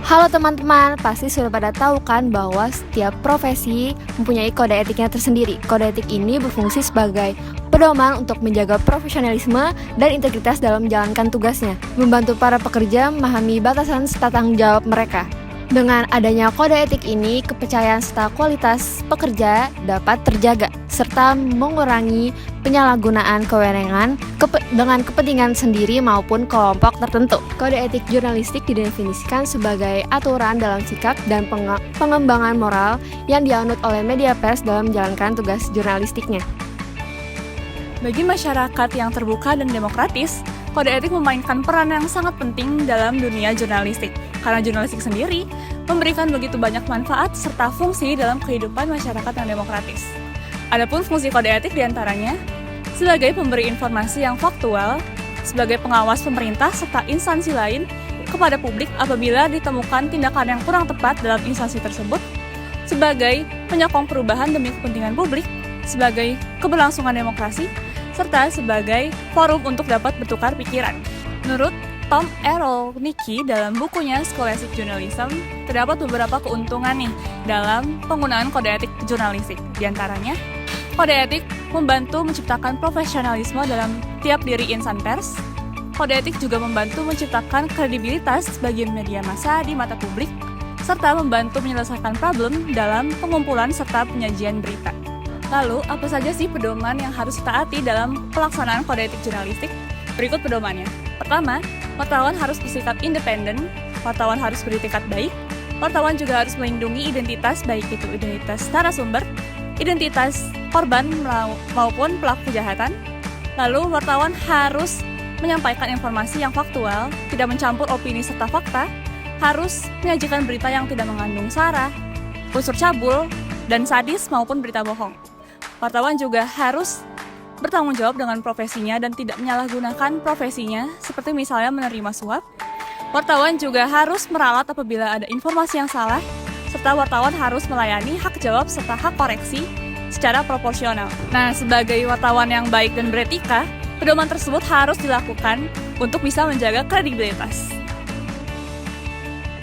Halo teman-teman, pasti sudah pada tahu kan bahwa setiap profesi mempunyai kode etiknya tersendiri. Kode etik ini berfungsi sebagai pedoman untuk menjaga profesionalisme dan integritas dalam menjalankan tugasnya, membantu para pekerja memahami batasan serta tanggung jawab mereka. Dengan adanya kode etik ini, kepercayaan serta kualitas pekerja dapat terjaga, serta mengurangi penyalahgunaan kewenangan dengan kepentingan sendiri maupun kelompok tertentu. Kode etik jurnalistik didefinisikan sebagai aturan dalam sikap dan pengembangan moral yang dianut oleh media pers dalam menjalankan tugas jurnalistiknya. Bagi masyarakat yang terbuka dan demokratis, kode etik memainkan peran yang sangat penting dalam dunia jurnalistik. Karena jurnalistik sendiri memberikan begitu banyak manfaat serta fungsi dalam kehidupan masyarakat yang demokratis. Adapun fungsi kode etik diantaranya sebagai pemberi informasi yang faktual, sebagai pengawas pemerintah serta instansi lain kepada publik apabila ditemukan tindakan yang kurang tepat dalam instansi tersebut, sebagai penyokong perubahan demi kepentingan publik, sebagai keberlangsungan demokrasi, serta sebagai forum untuk dapat bertukar pikiran. Menurut Tom Erol-Nicky dalam bukunya Scholastic Journalism, terdapat beberapa keuntungan nih dalam penggunaan kode etik jurnalistik. Di antaranya, kode etik membantu menciptakan profesionalisme dalam tiap diri insan pers. Kode etik juga membantu menciptakan kredibilitas bagi media massa di mata publik, serta membantu menyelesaikan problem dalam pengumpulan serta penyajian berita. Lalu, apa saja sih pedoman yang harus ditaati dalam pelaksanaan kode etik jurnalistik? Berikut pedomannya. Pertama, wartawan harus bersikap independen, wartawan harus beretikat baik, wartawan juga harus melindungi identitas, baik itu identitas narasumber, identitas korban maupun pelaku kejahatan. Lalu, wartawan harus menyampaikan informasi yang faktual, tidak mencampur opini serta fakta, harus menyajikan berita yang tidak mengandung sara, unsur cabul, dan sadis maupun berita bohong. Wartawan juga harus bertanggung jawab dengan profesinya dan tidak menyalahgunakan profesinya, seperti misalnya menerima suap. Wartawan juga harus meralat apabila ada informasi yang salah, serta wartawan harus melayani hak jawab serta hak koreksi secara proporsional. Nah, sebagai wartawan yang baik dan beretika, pedoman tersebut harus dilakukan untuk bisa menjaga kredibilitas.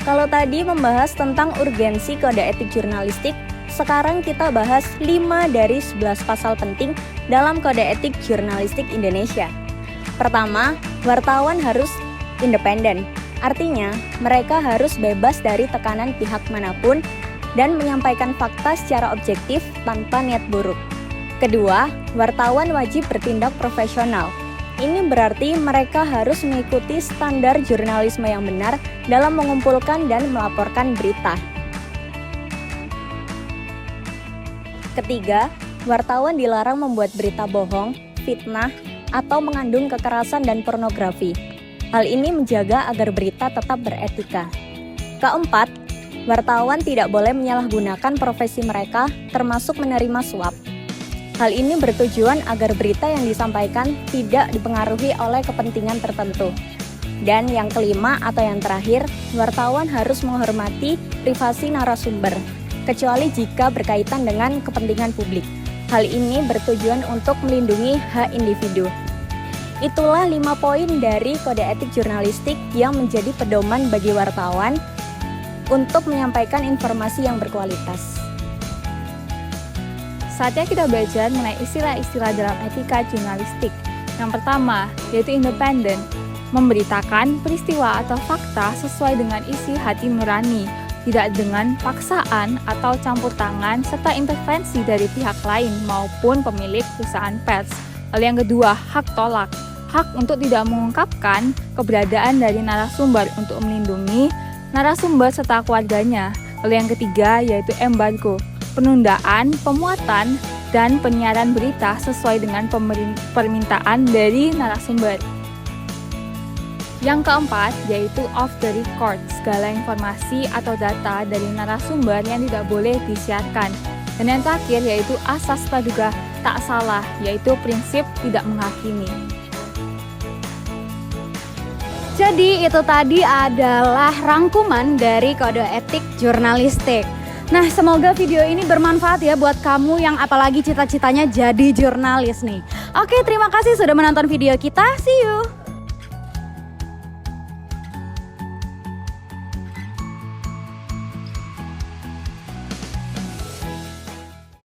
Kalau tadi membahas tentang urgensi kode etik jurnalistik, sekarang kita bahas 5 dari 11 pasal penting dalam kode etik jurnalistik Indonesia. Pertama, wartawan harus independen. Artinya, mereka harus bebas dari tekanan pihak manapun dan menyampaikan fakta secara objektif tanpa niat buruk. Kedua, wartawan wajib bertindak profesional. Ini berarti mereka harus mengikuti standar jurnalisme yang benar dalam mengumpulkan dan melaporkan berita. Ketiga, wartawan dilarang membuat berita bohong, fitnah, atau mengandung kekerasan dan pornografi. Hal ini menjaga agar berita tetap beretika. Keempat, wartawan tidak boleh menyalahgunakan profesi mereka, termasuk menerima suap. Hal ini bertujuan agar berita yang disampaikan tidak dipengaruhi oleh kepentingan tertentu. Dan yang kelima atau yang terakhir, wartawan harus menghormati privasi narasumber, kecuali jika berkaitan dengan kepentingan publik. Hal ini bertujuan untuk melindungi hak individu. Itulah 5 poin dari kode etik jurnalistik yang menjadi pedoman bagi wartawan untuk menyampaikan informasi yang berkualitas. Saatnya kita belajar mengenai istilah-istilah dalam etika jurnalistik. Yang pertama, yaitu independen, memberitakan peristiwa atau fakta sesuai dengan isi hati nurani, tidak dengan paksaan atau campur tangan serta intervensi dari pihak lain maupun pemilik perusahaan pers. Lalu yang kedua, hak tolak. Hak untuk tidak mengungkapkan keberadaan dari narasumber untuk melindungi narasumber serta keluarganya. Lalu yang ketiga, yaitu embargo. Penundaan, pemuatan, dan penyiaran berita sesuai dengan permintaan dari narasumber. Yang keempat, yaitu off the record, segala informasi atau data dari narasumber yang tidak boleh disiarkan. Dan yang terakhir, yaitu asas praduga tak salah, yaitu prinsip tidak menghakimi. Jadi itu tadi adalah rangkuman dari kode etik jurnalistik. Nah, semoga video ini bermanfaat ya buat kamu yang apalagi cita-citanya jadi jurnalis nih. Oke, terima kasih sudah menonton video kita. See you!